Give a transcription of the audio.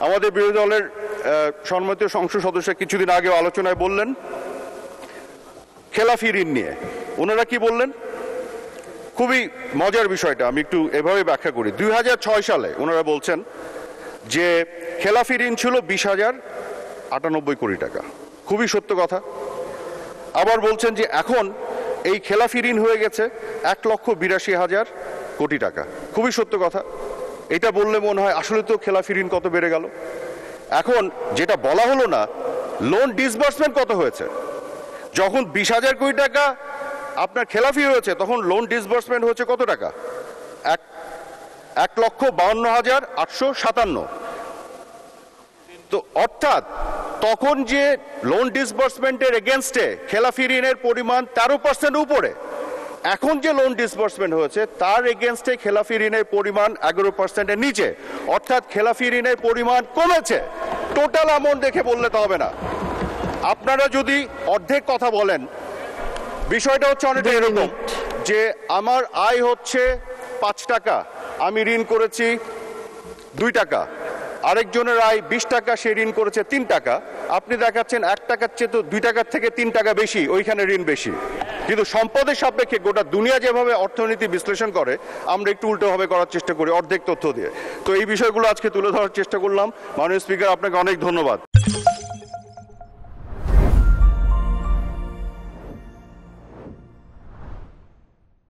আমাদের বিরোধী দলের সম্মানিত সংসদ সদস্য কিছুদিন আগে আলোচনায় বললেন খেলাফি ঋণ নিয়ে। ওনারা কি বললেন? খুবই মজার বিষয়টা আমি একটু এভাবে ব্যাখ্যা করি। 2006 সালে ওনারা বলছেন যে খেলাফি ঋণ ছিল 20,098 কোটি টাকা। খুবই সত্য কথা। আবার বলছেন যে এখন এই খেলাফি ঋণ হয়ে গেছে 1,82,000 কোটি টাকা। খুবই সত্য কথা। এটা বললে মনে হয় আসলে তো খেলাফি ঋণ কত বেড়ে গেল। এখন যেটা বলা হলো না, লোন ডিসবার্সমেন্ট কত হয়েছে। যখন 20,000 কোটি টাকা আপনার খেলাফি হয়েছে তখন লোন ডিসবার্সমেন্ট হয়েছে কত টাকা? 1,52,857। তো অর্থাৎ তখন যে লোন ডিসবার্সমেন্টের এগেনস্টে খেলাফি ঋণের পরিমাণ 13% উপরে, এখন যে লোন ডিসবার্সমেন্ট হয়েছে তার এগেনস্টে খেলাফি ঋণের পরিমাণ 11%-এর নিচে। অর্থাৎ খেলাফি ঋণের পরিমাণ কমেছে। টোটাল অ্যামাউন্ট দেখে বললে তো হবে না। আপনারা যদি অর্ধেক কথা বলেন, বিষয়টা হচ্ছে অনেকটা এরকম যে আমার আয় হচ্ছে 5 টাকা, আমি ঋণ করেছি 2 টাকা, আরেকজনের আয় 20 টাকা, সে ঋণ করেছে 3 টাকা। আপনি দেখাচ্ছেন 1 টাকার চেয়ে তো 2 টাকার থেকে 3 টাকা বেশি, ওইখানে ঋণ বেশি। কিন্তু সম্পদের সাপেক্ষে গোটা দুনিয়া যেভাবে অর্থনীতি বিশ্লেষণ করে আমরা একটু উল্টোভাবে করার চেষ্টা করি অর্ধেক তথ্য দিয়ে। তো এই বিষয়গুলো আজকে তুলে ধরার চেষ্টা করলাম। মাননীয় স্পিকার, আপনাকে অনেক ধন্যবাদ।